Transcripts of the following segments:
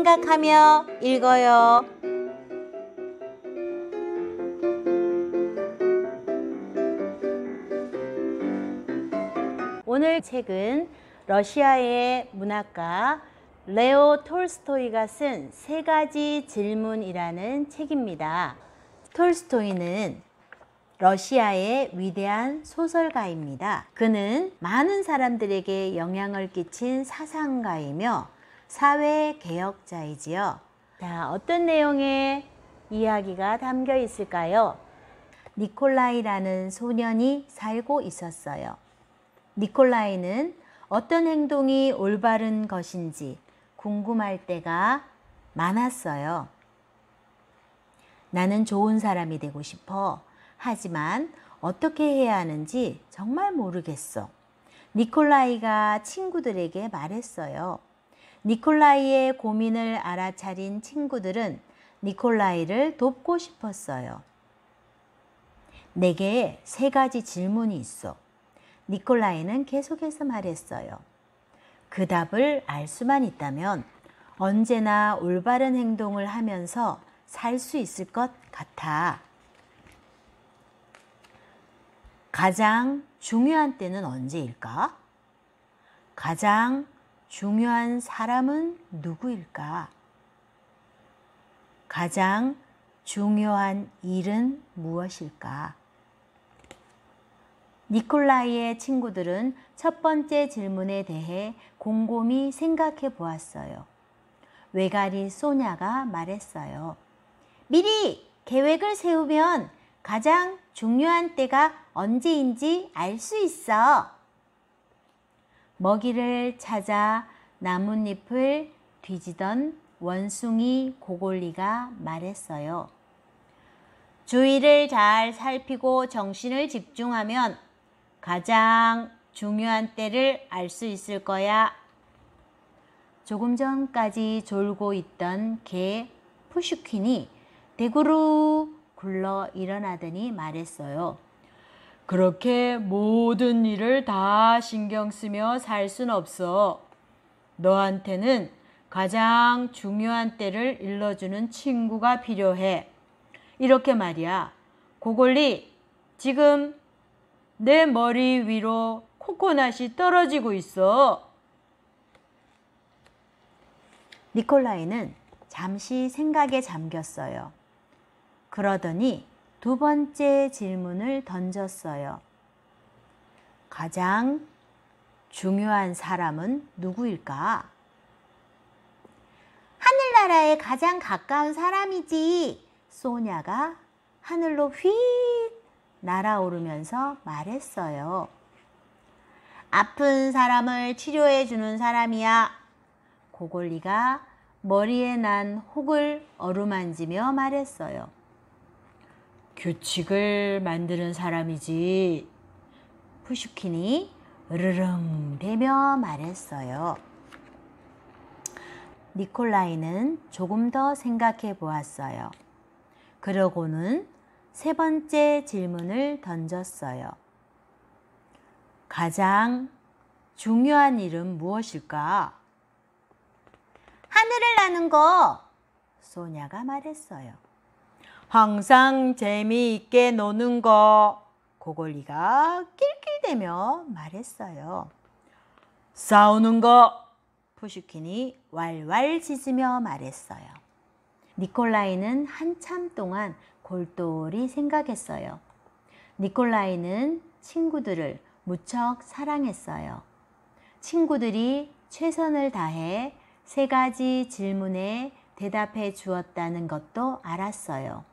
생각하며 읽어요. 오늘 책은 러시아의 문학가 레오 톨스토이가 쓴 세 가지 질문이라는 책입니다. 톨스토이는 러시아의 위대한 소설가입니다. 그는 많은 사람들에게 영향을 끼친 사상가이며 사회개혁자이지요. 자, 어떤 내용의 이야기가 담겨 있을까요? 니콜라이라는 소년이 살고 있었어요. 니콜라이는 어떤 행동이 올바른 것인지 궁금할 때가 많았어요. 나는 좋은 사람이 되고 싶어. 하지만 어떻게 해야 하는지 정말 모르겠어. 니콜라이가 친구들에게 말했어요. 니콜라이의 고민을 알아차린 친구들은 니콜라이를 돕고 싶었어요. 내게 세 가지 질문이 있어. 니콜라이는 계속해서 말했어요. 그 답을 알 수만 있다면 언제나 올바른 행동을 하면서 살 수 있을 것 같아. 가장 중요한 때는 언제일까? 가장 중요한 사람은 누구일까? 가장 중요한 일은 무엇일까? 니콜라이의 친구들은 첫 번째 질문에 대해 곰곰이 생각해 보았어요. 외가리 소냐가 말했어요. 미리 계획을 세우면 가장 중요한 때가 언제인지 알 수 있어. 먹이를 찾아 나뭇잎을 뒤지던 원숭이 고골리가 말했어요. 주위를 잘 살피고 정신을 집중하면 가장 중요한 때를 알 수 있을 거야. 조금 전까지 졸고 있던 개 푸슈킨이 대구르 굴러 일어나더니 말했어요. 그렇게 모든 일을 다 신경 쓰며 살 순 없어. 너한테는 가장 중요한 때를 일러주는 친구가 필요해. 이렇게 말이야. 고골리, 지금 내 머리 위로 코코넛이 떨어지고 있어. 니콜라이는 잠시 생각에 잠겼어요. 그러더니 두 번째 질문을 던졌어요. 가장 중요한 사람은 누구일까? 하늘나라에 가장 가까운 사람이지. 소냐가 하늘로 휙 날아오르면서 말했어요. 아픈 사람을 치료해 주는 사람이야. 고골리가 머리에 난 혹을 어루만지며 말했어요. 규칙을 만드는 사람이지. 푸슈킨이 으르릉 대며 말했어요. 니콜라이는 조금 더 생각해 보았어요. 그러고는 세 번째 질문을 던졌어요. 가장 중요한 일은 무엇일까? 하늘을 나는 거. 소냐가 말했어요. 항상 재미있게 노는 거. 고골리가 낄낄대며 말했어요. 싸우는 거. 푸슈킨이 왈왈 짖으며 말했어요. 니콜라이는 한참 동안 골똘히 생각했어요. 니콜라이는 친구들을 무척 사랑했어요. 친구들이 최선을 다해 세 가지 질문에 대답해 주었다는 것도 알았어요.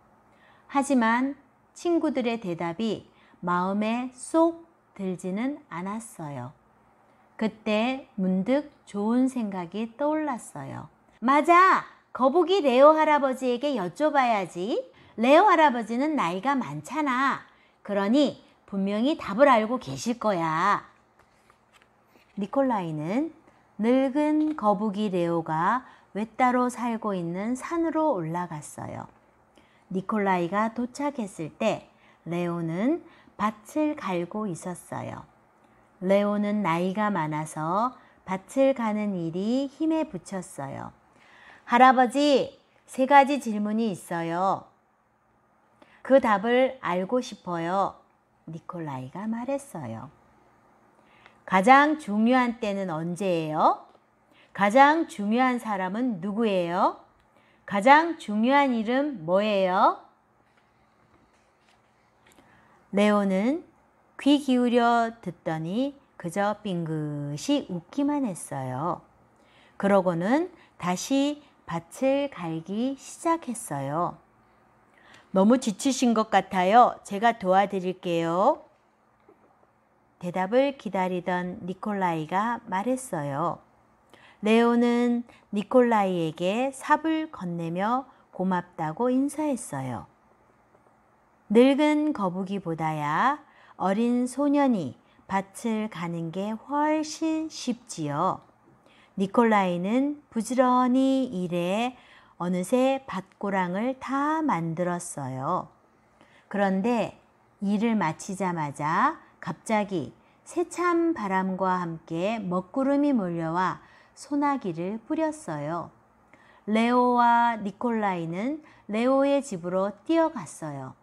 하지만 친구들의 대답이 마음에 쏙 들지는 않았어요. 그때 문득 좋은 생각이 떠올랐어요. 맞아! 거북이 레오 할아버지에게 여쭤봐야지. 레오 할아버지는 나이가 많잖아. 그러니 분명히 답을 알고 계실 거야. 니콜라이는 늙은 거북이 레오가 외따로 살고 있는 산으로 올라갔어요. 니콜라이가 도착했을 때 레오는 밭을 갈고 있었어요. 레오는 나이가 많아서 밭을 가는 일이 힘에 부쳤어요. 할아버지, 3가지 질문이 있어요. 그 답을 알고 싶어요. 니콜라이가 말했어요. 가장 중요한 때는 언제예요? 가장 중요한 사람은 누구예요? 가장 중요한 일은 뭐예요? 레오는 귀 기울여 듣더니 그저 빙긋이 웃기만 했어요. 그러고는 다시 밭을 갈기 시작했어요. 너무 지치신 것 같아요. 제가 도와드릴게요. 대답을 기다리던 니콜라이가 말했어요. 레오는 니콜라이에게 삽을 건네며 고맙다고 인사했어요. 늙은 거북이보다야 어린 소년이 밭을 가는 게 훨씬 쉽지요. 니콜라이는 부지런히 일해 어느새 밭고랑을 다 만들었어요. 그런데 일을 마치자마자 갑자기 세찬 바람과 함께 먹구름이 몰려와 소나기를 뿌렸어요. 레오와 니콜라이는 레오의 집으로 뛰어갔어요.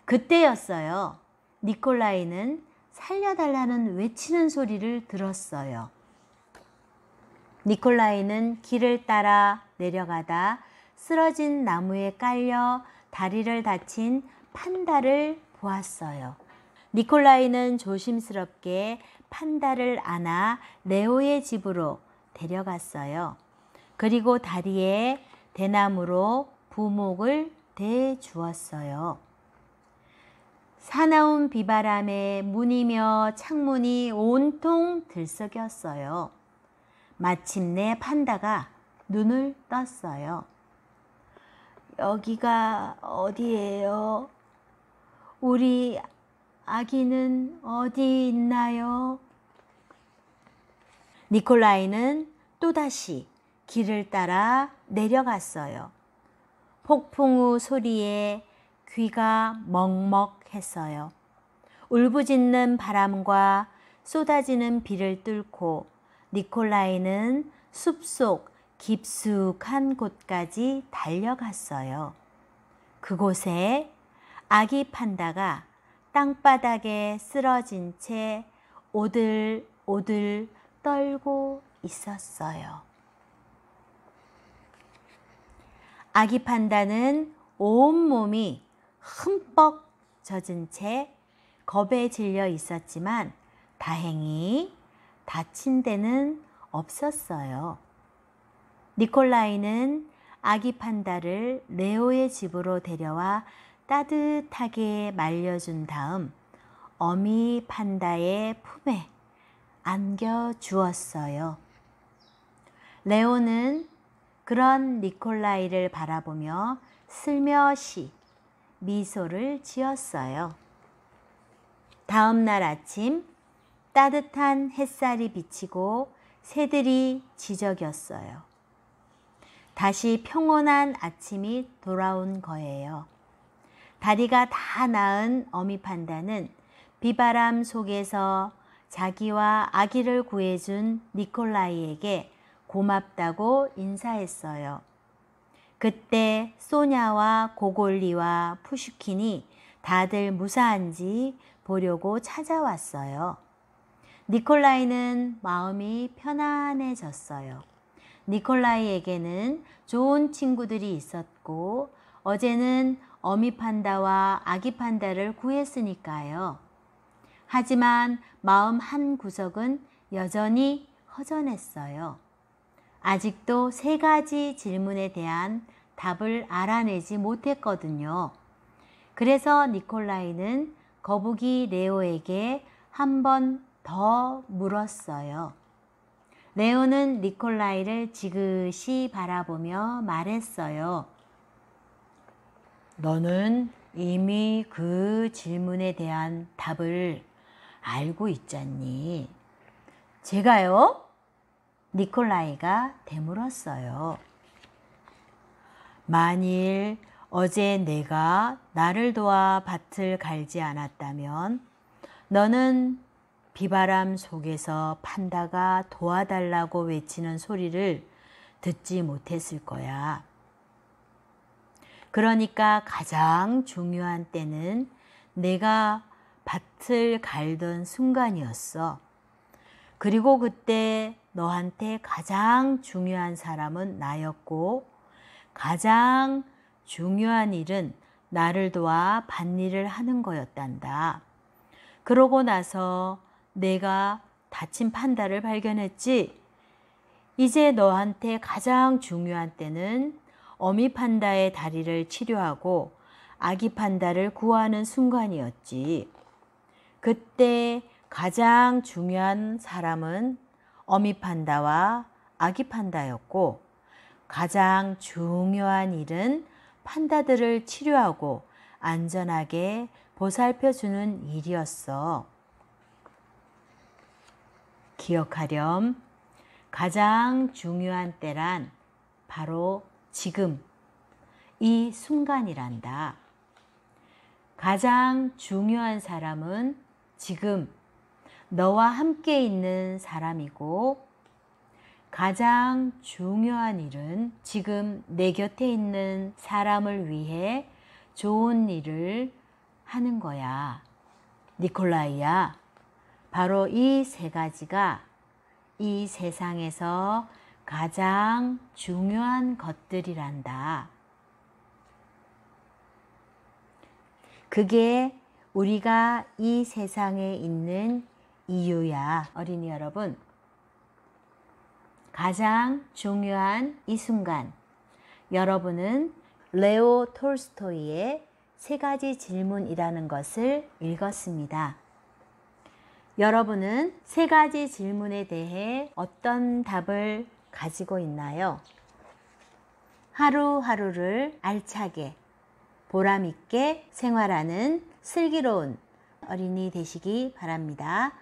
그때였어요. 니콜라이는 살려달라는 외치는 소리를 들었어요. 니콜라이는 길을 따라 내려가다 쓰러진 나무에 깔려 다리를 다친 판다를 보았어요. 니콜라이는 조심스럽게 판다를 안아 레오의 집으로 데려갔어요. 그리고 다리에 대나무로 부목을 대주었어요. 사나운 비바람에 문이며 창문이 온통 들썩였어요. 마침내 판다가 눈을 떴어요. 여기가 어디예요? 우리 아기는 어디 있나요? 니콜라이는 또다시 길을 따라 내려갔어요. 폭풍우 소리에 귀가 먹먹했어요. 울부짖는 바람과 쏟아지는 비를 뚫고 니콜라이는 숲속 깊숙한 곳까지 달려갔어요. 그곳에 아기 판다가 땅바닥에 쓰러진 채 오들오들 떨고 있었어요. 아기 판다는 온몸이 흠뻑 젖은 채 겁에 질려 있었지만 다행히 다친 데는 없었어요. 니콜라이는 아기 판다를 레오의 집으로 데려와 따뜻하게 말려준 다음 어미 판다의 품에 안겨주었어요. 레오는 그런 니콜라이를 바라보며 슬며시 미소를 지었어요. 다음 날 아침 따뜻한 햇살이 비치고 새들이 지저귀었어요. 다시 평온한 아침이 돌아온 거예요. 다리가 다 나은 어미 판다는 비바람 속에서 자기와 아기를 구해준 니콜라이에게 고맙다고 인사했어요. 그때 소냐와 고골리와 푸슈킨이 다들 무사한지 보려고 찾아왔어요. 니콜라이는 마음이 편안해졌어요. 니콜라이에게는 좋은 친구들이 있었고 어제는 어미 판다와 아기 판다를 구했으니까요. 하지만 마음 한 구석은 여전히 허전했어요. 아직도 3가지 질문에 대한 답을 알아내지 못했거든요. 그래서 니콜라이는 거북이 레오에게 한 번 더 물었어요. 레오는 니콜라이를 지그시 바라보며 말했어요. 너는 이미 그 질문에 대한 답을 알고 있잖니. 제가요? 니콜라이가 되물었어요. 만일 어제 내가 나를 도와 밭을 갈지 않았다면 너는 비바람 속에서 판다가 도와달라고 외치는 소리를 듣지 못했을 거야. 그러니까 가장 중요한 때는 내가 밭을 갈던 순간이었어. 그리고 그때 너한테 가장 중요한 사람은 나였고, 가장 중요한 일은 나를 도와 밭일을 하는 거였단다. 그러고 나서 내가 다친 판다를 발견했지. 이제 너한테 가장 중요한 때는 어미 판다의 다리를 치료하고 아기 판다를 구하는 순간이었지. 그때 가장 중요한 사람은 어미 판다와 아기 판다였고, 가장 중요한 일은 판다들을 치료하고 안전하게 보살펴주는 일이었어. 기억하렴. 가장 중요한 때란 바로 지금, 이 순간이란다. 가장 중요한 사람은 지금 너와 함께 있는 사람이고, 가장 중요한 일은 지금 내 곁에 있는 사람을 위해 좋은 일을 하는 거야. 니콜라이야, 바로 이 세 가지가 이 세상에서 가장 중요한 것들이란다. 그게 우리가 이 세상에 있는 이유야. 어린이 여러분, 가장 중요한 이 순간, 여러분은 레오 톨스토이의 세 가지 질문이라는 것을 읽었습니다. 여러분은 세 가지 질문에 대해 어떤 답을 가지고 있나요? 하루하루를 알차게, 보람있게 생활하는 슬기로운 어린이 되시기 바랍니다.